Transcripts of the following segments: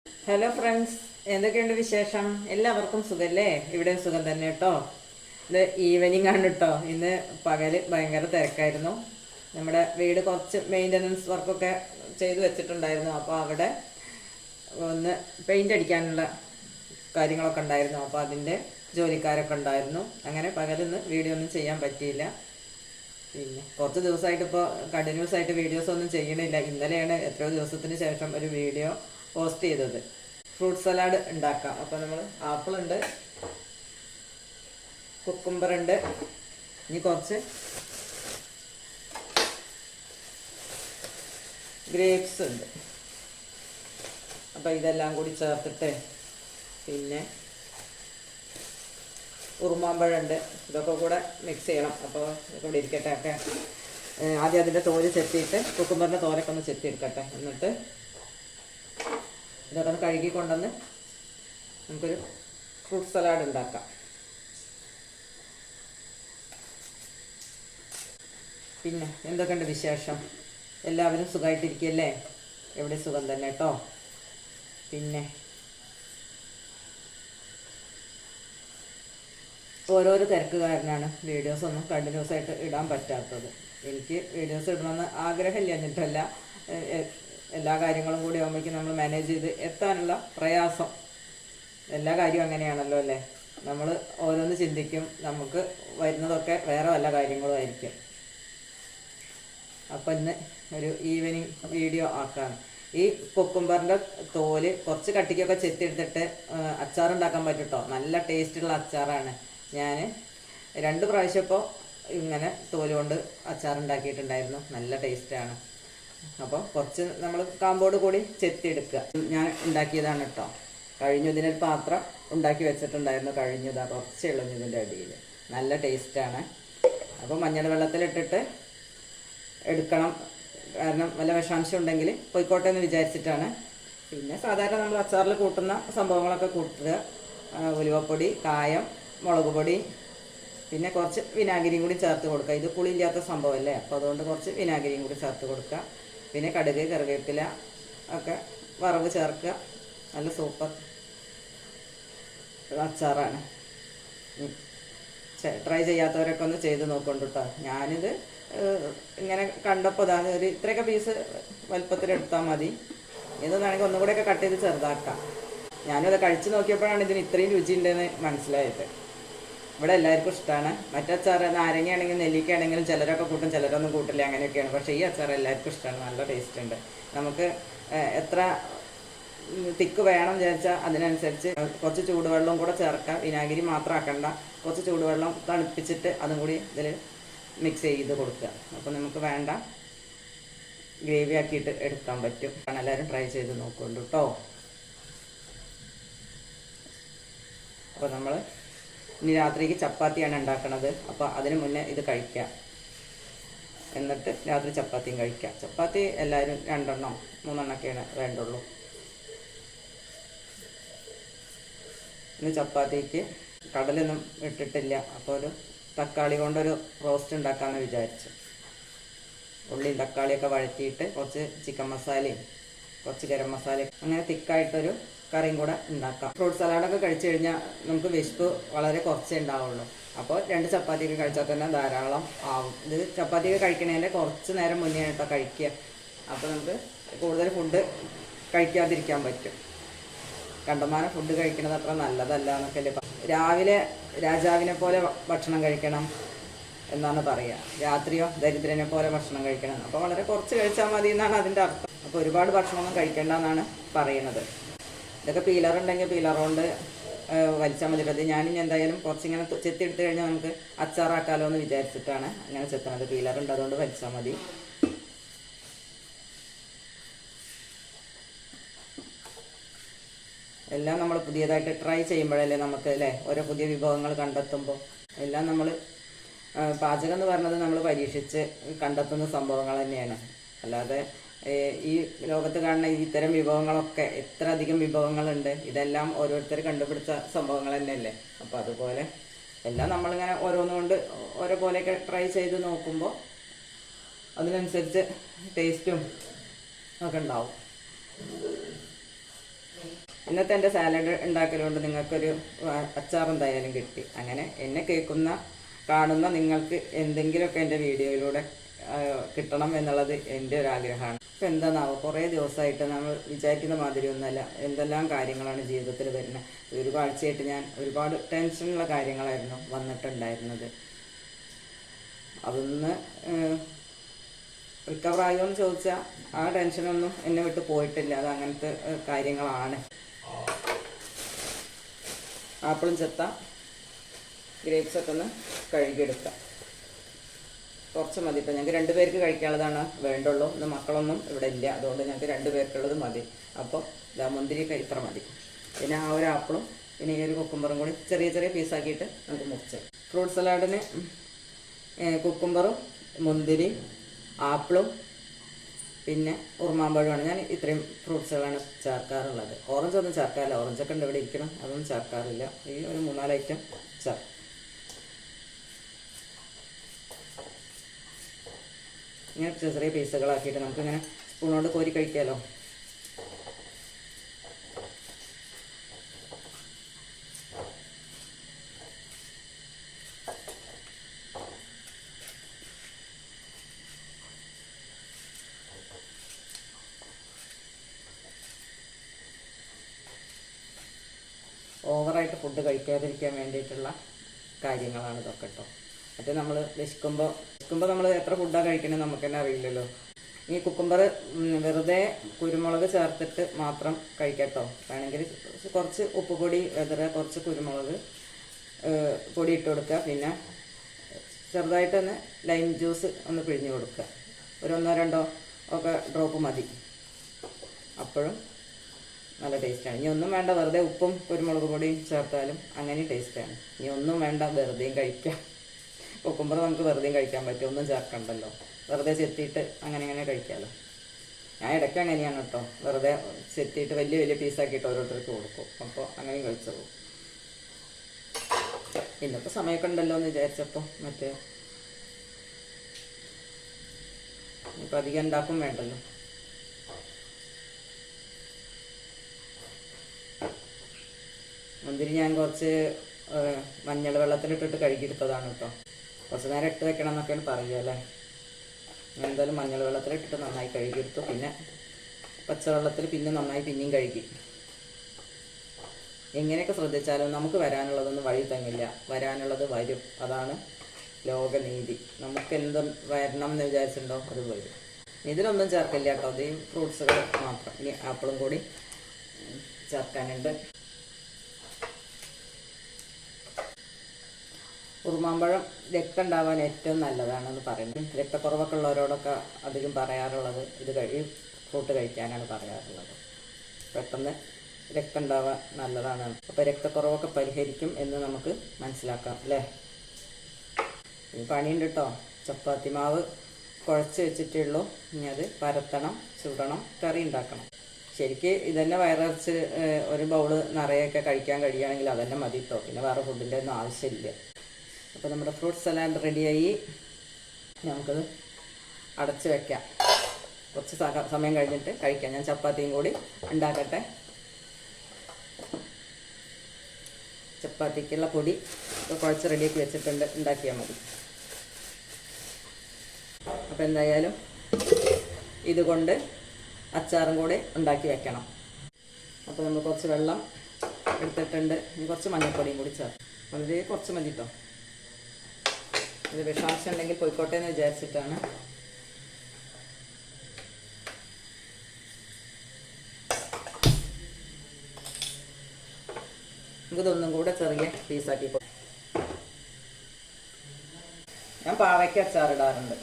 Hello friends, എന്തൊക്കെയുണ്ട് വിശേഷം? എല്ലാവർക്കും സുഖല്ലേ? ഇവിടെ സുഖം തന്നെ കേട്ടോ. ഇത് ഈവനിങ് ആണ് കേട്ടോ. ഇന്ന് പകല് ഭയങ്കര തിരക്കായിരുന്നു. നമ്മുടെ വീട് കുറച്ച് മെയിൻ്റനൻസ് വർക്കൊക്കെ ചെയ്തു വെച്ചിട്ടുണ്ടായിരുന്നു. അപ്പോൾ അവിടെ ഒന്ന് പെയിൻ്റ് അടിക്കാനുള്ള കാര്യങ്ങളൊക്കെ ഉണ്ടായിരുന്നു. അപ്പോൾ അതിൻ്റെ ജോലിക്കാരൊക്കെ ഉണ്ടായിരുന്നു. അങ്ങനെ പകലിന്ന് വീഡിയോ ഒന്നും ചെയ്യാൻ പറ്റിയില്ല. പിന്നെ കുറച്ച് ദിവസമായിട്ട് ഇപ്പോൾ കണ്ടിന്യൂസ് ആയിട്ട് വീഡിയോസ് ഒന്നും ചെയ്യണില്ല. ഇന്നലെയാണ് എത്രയോ ദിവസത്തിന് ശേഷം ഒരു വീഡിയോ പോസ്റ്റ് ചെയ്തത്. ഫ്രൂട്ട് സലാഡ് ഉണ്ടാക്കാം. അപ്പോൾ നമ്മൾ ആപ്പിൾ ഉണ്ട്, കുക്കുംബർ ഉണ്ട്, ഇനി കുറച്ച് ഗ്രേപ്സ് ഉണ്ട്. അപ്പോൾ ഇതെല്ലാം കൂടി ചേർത്തിട്ട് പിന്നെ ഉറുമാമ്പഴമുണ്ട്, ഇതൊക്കെ കൂടെ മിക്സ് ചെയ്യണം. അപ്പോൾ ഇതൊക്കെ കൂടി ഇരിക്കട്ടെ. ഒക്കെ ആദ്യം അതിൻ്റെ തോല് ചെത്തിയിട്ട് കുക്കുംബറിൻ്റെ തോലൊക്കെ ഒന്ന് ചെത്തി എടുക്കട്ടെ. എന്നിട്ട് ഇതൊക്കെ ഒന്ന് കഴുകി കൊണ്ടുവന്ന് നമുക്കൊരു ഫ്രൂട്ട് സലാഡ് ഉണ്ടാക്കാം. പിന്നെ എന്തൊക്കെയുണ്ട് വിശേഷം? എല്ലാവരും സുഖമായിട്ടിരിക്കുകയല്ലേ? എവിടെ സുഖം തന്നെ കേട്ടോ. പിന്നെ ഓരോരോ തിരക്ക് കാരണമാണ് വീഡിയോസ് ഒന്നും കണ്ടിന്യൂസ് ആയിട്ട് ഇടാൻ പറ്റാത്തത്. എനിക്ക് വീഡിയോസ് ഇടണമെന്ന് ആഗ്രഹമില്ല, എന്നിട്ടല്ല, എല്ലാ കാര്യങ്ങളും കൂടി ആകുമ്പോഴേക്കും നമ്മൾ മാനേജ് ചെയ്ത് എത്താനുള്ള പ്രയാസം. എല്ലാ കാര്യവും അങ്ങനെയാണല്ലോ അല്ലേ. നമ്മൾ ഓരോന്ന് ചിന്തിക്കും, നമുക്ക് വരുന്നതൊക്കെ വേറെ വല്ല കാര്യങ്ങളും ആയിരിക്കും. അപ്പം ഇന്ന് ഒരു ഈവനിങ് വീഡിയോ ആക്കാണ്. ഈ കുക്കുംബറിൻ്റെ തോല് കുറച്ച് കട്ടിക്കൊക്കെ ചെത്തിയെടുത്തിട്ട് അച്ചാറുണ്ടാക്കാൻ പറ്റും കേട്ടോ. നല്ല ടേസ്റ്റുള്ള അച്ചാറാണ്. ഞാൻ 2 പ്രാവശ്യം ഇപ്പോൾ ഇങ്ങനെ തോല് കൊണ്ട് അച്ചാറുണ്ടാക്കിയിട്ടുണ്ടായിരുന്നു. നല്ല ടേസ്റ്റാണ്. അപ്പോൾ കുറച്ച് നമ്മൾ കാമ്പോട് കൂടി ചെത്തിയെടുക്കുക. ഞാൻ ഉണ്ടാക്കിയതാണ് കേട്ടോ. കഴിഞ്ഞു, ഇതിനൊരു പാത്രം ഉണ്ടാക്കി വെച്ചിട്ടുണ്ടായിരുന്നു. കഴിഞ്ഞതാ കുറച്ചേ ഉള്ളൂ ഇതിൻ്റെ അടിയിൽ. നല്ല ടേസ്റ്റാണ്. അപ്പോൾ മഞ്ഞൾ വെള്ളത്തിലിട്ടിട്ട് എടുക്കണം, കാരണം വല്ല വിഷാംശം ഉണ്ടെങ്കിൽ പോയിക്കോട്ടെ എന്ന് വിചാരിച്ചിട്ടാണ്. പിന്നെ സാധാരണ നമ്മൾ അച്ചാറിൽ കൂട്ടുന്ന സംഭവങ്ങളൊക്കെ കൂട്ടുക. ഉലുവപ്പൊടി, കായം, മുളക് പൊടി, പിന്നെ കുറച്ച് വിനാഗിരിയും കൂടി ചേർത്ത് കൊടുക്കുക. ഇത് പുളിയില്ലാത്ത സംഭവമല്ലേ, അപ്പോൾ അതുകൊണ്ട് കുറച്ച് വിനാഗിരിയും കൂടി ചേർത്ത് കൊടുക്കുക. പിന്നെ കടുക്, കറിവേപ്പില ഒക്കെ വറവ് ചേർക്കുക. നല്ല സൂപ്പർ അച്ചാറാണ്. ട്രൈ ചെയ്യാത്തവരൊക്കെ ഒന്ന് ചെയ്ത് നോക്കൊണ്ട് കേട്ടോ. ഞാനിത് ഇങ്ങനെ കണ്ടപ്പോൾ ഒരു ഇത്രയൊക്കെ പീസ് വലുപ്പത്തിലെടുത്താൽ മതി. ഇതെന്നാണെങ്കിൽ ഒന്നുകൂടെയൊക്കെ കട്ട് ചെയ്ത് ചെറുതാക്കാം. ഞാനത് കഴിച്ച് നോക്കിയപ്പോഴാണ് ഇതിന് ഇത്രയും രുചിയുണ്ടെന്ന് മനസ്സിലായത്. ഇവിടെ എല്ലാവർക്കും ഇഷ്ടമാണ്. മറ്റച്ചാറ് നാരങ്ങയാണെങ്കിലും നെല്ലിക്കയാണെങ്കിലും ചിലരൊക്കെ കൂട്ടും, ചിലരൊന്നും കൂട്ടില്ല, അങ്ങനെയൊക്കെയാണ്. പക്ഷേ ഈ അച്ചാർ എല്ലാവർക്കും ഇഷ്ടമാണ്. നല്ല ടേസ്റ്റ് ഉണ്ട്. നമുക്ക് എത്ര തിക്ക് വേണം വിചാരിച്ചാൽ അതിനനുസരിച്ച് കുറച്ച് ചൂടുവെള്ളവും കൂടെ ചേർക്കാം. വിനാഗിരി മാത്രം ആക്കണ്ട, കുറച്ച് ചൂടുവെള്ളം തണുപ്പിച്ചിട്ട് അതും കൂടി ഇതിൽ മിക്സ് ചെയ്ത് കൊടുക്കുക. അപ്പോൾ നമുക്ക് വേണ്ട ഗ്രേവി ആക്കിയിട്ട് എടുക്കാൻ പറ്റും. എല്ലാവരും ട്രൈ ചെയ്ത് നോക്കുന്നുണ്ട് കേട്ടോ. അപ്പോൾ നമ്മൾ ഇനി രാത്രിക്ക് ചപ്പാത്തിയാണ് ഉണ്ടാക്കുന്നത്. അപ്പോൾ അതിന് മുന്നേ ഇത് കഴിക്കാം, എന്നിട്ട് രാത്രി ചപ്പാത്തിയും കഴിക്കാം. ചപ്പാത്തി എല്ലാവരും 2 3 വേണ്ടുള്ളൂ. ഇന്ന് ചപ്പാത്തിക്ക് കടലൊന്നും ഇട്ടിട്ടില്ല. അപ്പോൾ ഒരു തക്കാളി കൊണ്ടൊരു റോസ്റ്റ് ഉണ്ടാക്കാമെന്ന് വിചാരിച്ചു. ഉള്ളിയും തക്കാളിയൊക്കെ വഴറ്റിയിട്ട് കുറച്ച് ചിക്കൻ മസാലയും കുറച്ച് ഗരം മസാലയും അങ്ങനെ തിക്കായിട്ടൊരു കറിയും കൂടെ ഉണ്ടാക്കാം. ഫ്രൂട്ട് സലാഡൊക്കെ കഴിച്ചു കഴിഞ്ഞാൽ നമുക്ക് വിശപ്പ് വളരെ കുറച്ചേ ഉണ്ടാവുള്ളൂ. അപ്പോൾ 2 ചപ്പാത്തിയൊക്കെ കഴിച്ചാൽ തന്നെ ധാരാളം ആവും. ഇത് ചപ്പാത്തിയൊക്കെ കഴിക്കണതിൻ്റെ കുറച്ച് നേരം മുന്നേ കേട്ടോ കഴിക്കുക. അപ്പോൾ നമുക്ക് കൂടുതൽ ഫുഡ് കഴിക്കാതിരിക്കാൻ പറ്റും. കണ്ടമാനം ഫുഡ് കഴിക്കുന്നത് അത്ര നല്ലതല്ല എന്നൊക്കെ രാവിലെ രാജാവിനെ പോലെ ഭക്ഷണം കഴിക്കണം എന്നാണ് പറയുക. രാത്രിയോ ദരിദ്രനെ പോലെ ഭക്ഷണം കഴിക്കണം. അപ്പോൾ വളരെ കുറച്ച് കഴിച്ചാൽ മതി എന്നാണ് അതിൻ്റെ അർത്ഥം. അപ്പോൾ ഒരുപാട് ഭക്ഷണമൊന്നും കഴിക്കേണ്ട എന്നാണ് പറയുന്നത്. ഇതൊക്കെ പീലറുണ്ടെങ്കിൽ പീലർ കൊണ്ട് വലിച്ചാൽ മതി. ഞാനിനി എന്തായാലും കുറച്ചിങ്ങനെ ചെത്തിയെടുത്ത് കഴിഞ്ഞാൽ നമുക്ക് അച്ചാറാക്കാലോ എന്ന് വിചാരിച്ചിട്ടാണ് അങ്ങനെ ചെത്തുന്നത്. പീലറുണ്ട്, അതുകൊണ്ട് വലിച്ചാൽ മതി. എല്ലാം നമ്മൾ പുതിയതായിട്ട് ട്രൈ ചെയ്യുമ്പോഴല്ലേ നമുക്ക് അല്ലേ ഓരോ പുതിയ വിഭവങ്ങൾ കണ്ടെത്തുമ്പോൾ. എല്ലാം നമ്മൾ പാചകം എന്ന് പറഞ്ഞത് നമ്മൾ പരീക്ഷിച്ച് കണ്ടെത്തുന്ന സംഭവങ്ങൾ തന്നെയാണ്. അല്ലാതെ ഈ ലോകത്ത് കാണുന്ന ഇത്തരം വിഭവങ്ങളൊക്കെ എത്ര അധികം വിഭവങ്ങളുണ്ട്. ഇതെല്ലാം ഓരോരുത്തർ കണ്ടുപിടിച്ച സംഭവങ്ങൾ തന്നെയല്ലേ. അപ്പോൾ അതുപോലെ എല്ലാം നമ്മളിങ്ങനെ ഓരോന്നുകൊണ്ട് ഓരോ പോലെയൊക്കെ ട്രൈ ചെയ്ത് നോക്കുമ്പോൾ അതിനനുസരിച്ച് ടേസ്റ്റും ഒക്കെ ഉണ്ടാവും. ഇന്നത്തെ എൻ്റെ സാലഡ് ഉണ്ടാക്കലുകൊണ്ട് നിങ്ങൾക്കൊരു അച്ചാർ എന്തായാലും കിട്ടി. അങ്ങനെ എന്നെ കാണുന്ന നിങ്ങൾക്ക് എന്തെങ്കിലുമൊക്കെ എൻ്റെ വീഡിയോയിലൂടെ കിട്ടണം എന്നുള്ളത് എൻ്റെ ഒരു ആഗ്രഹമാണ്. ഇപ്പം എന്താണെന്നാവും, കുറേ ദിവസമായിട്ട് നമ്മൾ വിചാരിക്കുന്ന മാതിരി ഒന്നല്ല, എന്തെല്ലാം കാര്യങ്ങളാണ് ജീവിതത്തിൽ വരുന്നത്. ഒരു ആഴ്ചയായിട്ട് ഞാൻ ഒരുപാട് ടെൻഷനുള്ള കാര്യങ്ങളായിരുന്നു വന്നിട്ടുണ്ടായിരുന്നത്. അതൊന്ന് റിക്കവർ ആയോ എന്ന് ചോദിച്ചാൽ ആ ടെൻഷനൊന്നും എന്നെ വിട്ട് പോയിട്ടില്ല. അത് അങ്ങനത്തെ കാര്യങ്ങളാണ്. ആപ്പിളും ചെത്ത ഗ്രേപ്സൊക്കെ ഒന്ന് കഴുകിയെടുക്കാം. കുറച്ച് മതി. ഇപ്പം ഞങ്ങൾക്ക് 2 പേർക്ക് കഴിക്കാനുള്ളതാണ് വേണ്ടുള്ളൂ. ഇന്ന് മക്കളൊന്നും ഇവിടെ ഇല്ല, അതുകൊണ്ട് ഞങ്ങൾക്ക് 2 പേർക്കുള്ളത് മതി. അപ്പോൾ മുന്തിരിയൊക്കെ ഇത്ര മതി. പിന്നെ ആ ഒരു ആപ്പിളും പിന്നെ ഈ ഒരു കുക്കുംബറും കൂടി ചെറിയ ചെറിയ പീസാക്കിയിട്ട് നമുക്ക് മുറിച്ച്. ഫ്രൂട്ട് സലാഡിന് കുക്കുംബറും മുന്തിരി ആപ്പിളും പിന്നെ ഉറുമാമ്പഴമാണ്. ഞാൻ ഇത്രയും ഫ്രൂട്ട്സുകളാണ് ചേർക്കാറുള്ളത്. ഓറഞ്ച് ഒന്നും ചേർക്കാറില്ല. ഓറഞ്ചൊക്കെ ഉണ്ട് ഇവിടെ ഇരിക്കണം, അതൊന്നും ചേർക്കാറില്ല. ഈ ഒരു 3-4 ഐറ്റം ചേർക്കും. ഇങ്ങനെ ചെറിയ പീസുകളാക്കിയിട്ട് നമുക്കിങ്ങനെ സ്പൂണോട് കോരി കഴിക്കാമല്ലോ. ഓവറായിട്ട് ഫുഡ് കഴിക്കാതിരിക്കാൻ വേണ്ടിയിട്ടുള്ള കാര്യങ്ങളാണ് ഇതൊക്കെ കേട്ടോ. മറ്റേ നമ്മൾ വിശക്കുമ്പോൾ നമ്മൾ എത്ര ഫുഡാണ് കഴിക്കണമെന്ന് നമുക്ക് തന്നെ അറിയില്ലല്ലോ. ഈ കുക്കുംബർ വെറുതെ കുരുമുളക് ചേർത്തിട്ട് മാത്രം കഴിക്കട്ടോ. വേണമെങ്കിൽ കുറച്ച് ഉപ്പ് പൊടി കുറച്ച് കുരുമുളക് പൊടി ഇട്ട് കൊടുക്കുക. പിന്നെ ചെറുതായിട്ടൊന്ന് ലൈം ജ്യൂസ് ഒന്ന് പിഴിഞ്ഞ് കൊടുക്കുക. ഒരു 1-2 ഒക്കെ ഡ്രോപ്പ് മതി. അപ്പോഴും നല്ല ടേസ്റ്റാണ്. ഇനി ഒന്നും വേണ്ട, വെറുതെ ഉപ്പും കുരുമുളക് പൊടിയും ചേർത്താലും അങ്ങനെ ടേസ്റ്റാണ്. ഇനി ഒന്നും വേണ്ട, വെറുതെയും കഴിക്കാം. കുക്കുംബർ നമുക്ക് വെറുതെയും കഴിക്കാൻ പറ്റും, ഒന്നും ചേർക്കണ്ടല്ലോ. വെറുതെ ചെത്തിയിട്ട് അങ്ങനെ കഴിക്കാമല്ലോ. ഞാൻ ഇടയ്ക്ക് അങ്ങനെയാണ് കേട്ടോ, വെറുതെ ചെത്തിയിട്ട് വലിയ പീസാക്കിയിട്ട് ഓരോരുത്തർക്ക് കൊടുക്കും. അപ്പോൾ അങ്ങനെയും കഴിച്ചോളൂ. ഇന്നിപ്പോൾ സമയമൊക്കെ ഉണ്ടല്ലോ എന്ന് വിചാരിച്ചപ്പോൾ ഇപ്പം അധികം ഉണ്ടാക്കും വേണ്ടല്ലോ. മുന്തിരി ഞാൻ കുറച്ച് മഞ്ഞൾ വെള്ളത്തിലിട്ടിട്ട് കഴുകിയെടുത്തതാണ് കേട്ടോ. കുറച്ച് നേരം ഇട്ട് വെക്കണം എന്നൊക്കെയാണ് പറയുക അല്ലേ. ഞാൻ എന്തായാലും മഞ്ഞൾ വെള്ളത്തിലിട്ടിട്ട് നന്നായി കഴുകിയെടുത്തു. പിന്നെ പച്ചവെള്ളത്തിൽ പിന്നെ നന്നായി പിന്നെയും കഴുകി. എങ്ങനെയൊക്കെ ശ്രദ്ധിച്ചാലും നമുക്ക് വരാനുള്ളതൊന്നും വഴി തങ്ങില്ല. വരാനുള്ളത് വരും. അതാണ് ലോകനീതി. നമുക്ക് എന്തും വരണം എന്ന് വിചാരിച്ചിട്ടുണ്ടോ അത് വരും. ഇതിലൊന്നും ചേർക്കില്ല കേട്ടോ, അത് ഈ ഫ്രൂട്ട്സുകൾ മാത്രം. ഇനി ആപ്പിളും കൂടി ചേർക്കാനുണ്ട്. ഉറുമാമ്പഴം രക്തം ഉണ്ടാവാൻ ഏറ്റവും നല്ലതാണെന്ന് പറയുന്നത്. രക്തക്കുറവൊക്കെ ഉള്ളവരോടൊക്കെ അധികം പറയാറുള്ളത് ഇത് ഫ്രൂട്ട് കഴിക്കാനാണ് പറയാറുള്ളത്. പെട്ടെന്ന് രക്തം ഉണ്ടാവാൻ നല്ലതാണ്. അപ്പോൾ രക്തക്കുറവൊക്കെ പരിഹരിക്കും എന്ന് നമുക്ക് മനസ്സിലാക്കാം അല്ലേ. ഇനി പണിയുണ്ട് കേട്ടോ. ചപ്പാത്തി മാവ് കുഴച്ച് വെച്ചിട്ടേ ഉള്ളൂ. ഇനി അത് പരത്തണം, ചുടണം, കറി ഉണ്ടാക്കണം. ശരിക്ക് ഇതന്നെ വയറിറച്ച് ഒരു ബൗള് നിറയൊക്കെ കഴിക്കാൻ കഴിയുകയാണെങ്കിൽ അതന്നെ മതി കേട്ടോ. പിന്നെ വേറെ ഫുഡിൻ്റെ ഒന്നും ആവശ്യമില്ല. അപ്പോൾ നമ്മുടെ ഫ്രൂട്ട് സലാഡ് റെഡിയായി. നമുക്കത് അടച്ച് വയ്ക്കാം. കുറച്ച് സമയം കഴിഞ്ഞിട്ട് കഴിക്കാം. ഞാൻ ചപ്പാത്തിയും കൂടി ഉണ്ടാക്കട്ടെ. ചപ്പാത്തിക്കുള്ള പൊടി കുഴച്ച് റെഡിയാക്കി വെച്ചിട്ടുണ്ട്, ഉണ്ടാക്കിയാൽ മതി. അപ്പോൾ എന്തായാലും ഇതുകൊണ്ട് അച്ചാറും കൂടെ ഉണ്ടാക്കി വെക്കണം. അപ്പോൾ നമ്മൾ കുറച്ച് വെള്ളം എടുത്തിട്ടുണ്ട്. ഇനി കുറച്ച് മഞ്ഞൾപ്പൊടിയും കൂടി ചേർക്കും. വളരെ കുറച്ച് മതി കേട്ടോ. ഇത് വിഷാംശം ഉണ്ടെങ്കിൽ പോയിക്കോട്ടെ എന്ന് വിചാരിച്ചിട്ടാണ്. നമുക്കിതൊന്നും കൂടെ ചെറിയ പീസാക്കി ഞാൻ പാവയ്ക്ക അച്ചാറിടാറുണ്ട്.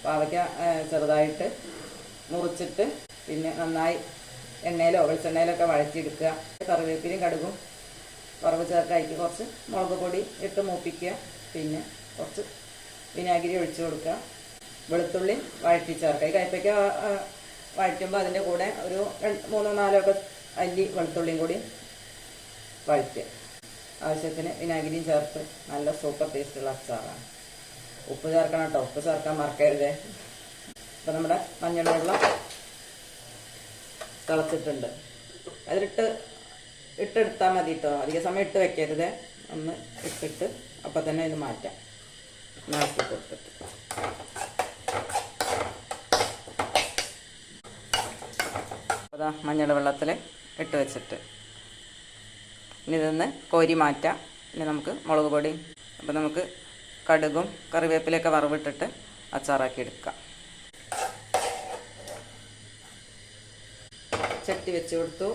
പാവയ്ക്ക ചെറുതായിട്ട് മുറിച്ചിട്ട് പിന്നെ നന്നായി എണ്ണയിലോ വെളിച്ചെണ്ണയിലൊക്കെ വഴറ്റിയെടുക്കുക. കറിവേപ്പിലയും കടുകും വറവ് ചേർക്കായിട്ട് കുറച്ച് മുളക് പൊടി ഇട്ട് മൂപ്പിക്കുക. പിന്നെ കുറച്ച് വിനാഗിരി ഒഴിച്ചു കൊടുക്കുക. വെളുത്തുള്ളി വഴറ്റി ചേർക്കുക. ഈ കയ്പ്പയ്ക്ക വഴറ്റുമ്പോൾ അതിൻ്റെ കൂടെ ഒരു 3-4 ഒക്കെ അല്ലി വെളുത്തുള്ളിയും കൂടി വഴറ്റുക. ആവശ്യത്തിന് വിനാഗിരിയും ചേർത്ത് നല്ല സൂപ്പർ ടേസ്റ്റുള്ള അച്ചാറാണ്. ഉപ്പ് ചേർക്കണം കേട്ടോ, ഉപ്പ് ചേർക്കാൻ മറക്കരുത്. ഇപ്പം നമ്മുടെ മഞ്ഞൾ വെള്ളം തിളച്ചിട്ടുണ്ട്. ഇട്ടെടുത്താൽ മതി കേട്ടോ. അധിക സമയം ഇട്ട് വെക്കരുത്. ഒന്ന് ഇട്ടിട്ട് അപ്പം തന്നെ ഇത് മാറ്റാം. നാട്ടി കൊടുത്തിട്ട് അതാ മഞ്ഞൾ വെള്ളത്തിൽ ഇട്ട് വെച്ചിട്ട് ഇനി ഇതൊന്ന് കോരി മാറ്റാം. ഇനി നമുക്ക് മുളക് പൊടി, അപ്പം നമുക്ക് കടുകും കറിവേപ്പിലൊക്കെ വറവിട്ടിട്ട് അച്ചാറാക്കി എടുക്കാം. ചട്ടി വെച്ച് കൊടുത്തു.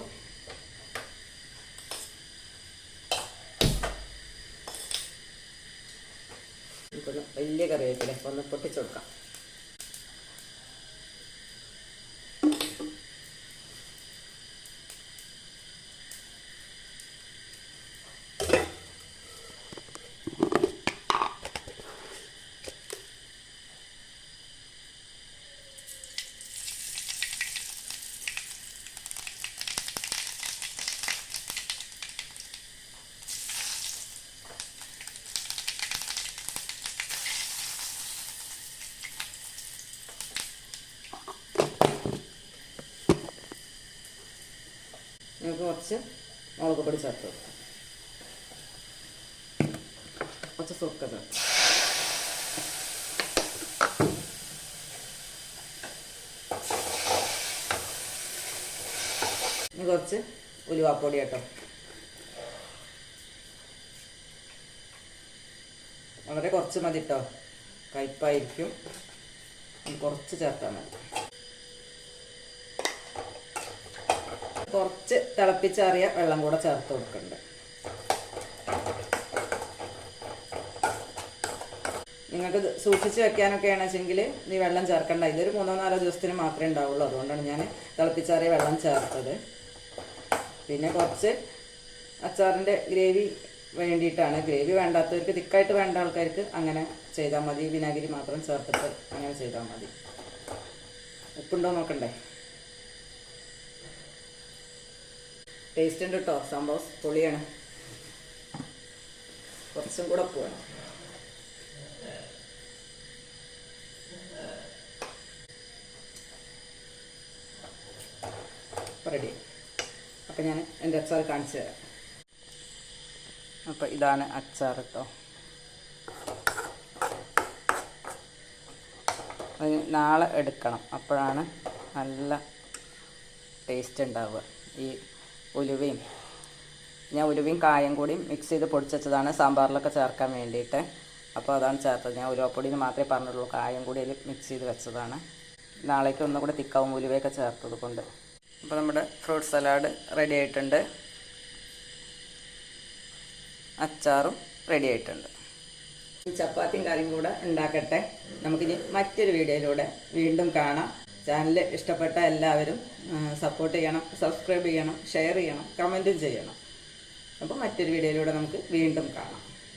വലിയ കറിവേപ്പില ഒന്ന് പൊട്ടിച്ചു കൊടുക്കാം. നമുക്ക് കുറച്ച് മുളക് പൊടി ചേർത്ത് കൊടുക്കാം. കുറച്ച് സുർക്ക ചേർത്ത്, ഇനി കുറച്ച് ഉലുവാപ്പൊടി കേട്ടോ. വളരെ കുറച്ച് മതി കേട്ടോ, കയ്പ്പായിരിക്കും. കുറച്ച് ചേർത്താൽ മതി. കുറച്ച് തിളപ്പിച്ചാറിയ വെള്ളം കൂടെ ചേർത്ത് കൊടുക്കുന്നുണ്ട്. നിങ്ങൾക്ക് സൂക്ഷിച്ച് വെക്കാനൊക്കെയാണെന്ന് വെച്ചെങ്കിൽ ഈ വെള്ളം ചേർക്കണ്ട. ഇതൊരു 3-4 ദിവസത്തിന് മാത്രമേ ഉണ്ടാവുള്ളൂ. അതുകൊണ്ടാണ് ഞാൻ തിളപ്പിച്ചാറിയ വെള്ളം ചേർത്തത്. പിന്നെ കുറച്ച് അച്ചാറിൻ്റെ ഗ്രേവി വേണ്ടിയിട്ടാണ്. ഗ്രേവി വേണ്ടാത്തവർക്ക്, തിക്കായിട്ട് വേണ്ട ആൾക്കാർക്ക് അങ്ങനെ ചെയ്താൽ മതി. വിനാഗിരി മാത്രം ചേർത്തിട്ട് അങ്ങനെ ചെയ്താൽ മതി. ഉപ്പുണ്ടോ നോക്കണ്ടേ? ടേസ്റ്റ് ഉണ്ട് കേട്ടോ. സംഭവം പൊളിയാണ്. കുറച്ചും കൂടെ ഉപ്പ് വേണം. റെഡി. അപ്പം ഞാൻ എൻ്റെ അച്ചാർ കാണിച്ചു തരാം. അപ്പം ഇതാണ് അച്ചാർ കേട്ടോ. നാളെ എടുക്കണം, അപ്പോഴാണ് നല്ല ടേസ്റ്റ് ഉണ്ടാവുക. ഈ ഉലുവയും കായം കൂടി മിക്സ് ചെയ്ത് പൊടിച്ചതാണ് സാമ്പാറിലൊക്കെ ചേർക്കാൻ വേണ്ടിയിട്ട്. അപ്പോൾ അതാണ് ചേർത്തത്. ഞാൻ ഉലുവപ്പൊടിന് മാത്രമേ പറഞ്ഞുള്ളൂ, കായം കൂടി അതിൽ മിക്സ് ചെയ്ത് വെച്ചതാണ്. നാളേക്ക് ഒന്നും കൂടെ തിക്കാവും ഉലുവയൊക്കെ ചേർത്തത് കൊണ്ട്. അപ്പോൾ നമ്മുടെ ഫ്രൂട്ട് സലാഡ് റെഡി ആയിട്ടുണ്ട്. അച്ചാറും റെഡി ആയിട്ടുണ്ട്. ഈ ചപ്പാത്തിയും കറിയും കൂടെ ഉണ്ടാക്കട്ടെ. നമുക്കിനി മറ്റൊരു വീഡിയോയിലൂടെ വീണ്ടും കാണാം. ചാനൽ ഇഷ്ടപ്പെട്ട എല്ലാവരും സപ്പോർട്ട് ചെയ്യണം, സബ്സ്ക്രൈബ് ചെയ്യണം, ഷെയർ ചെയ്യണം, കമൻറ്റും ചെയ്യണം. അപ്പോൾ മറ്റൊരു വീഡിയോയിലൂടെ നമുക്ക് വീണ്ടും കാണാം.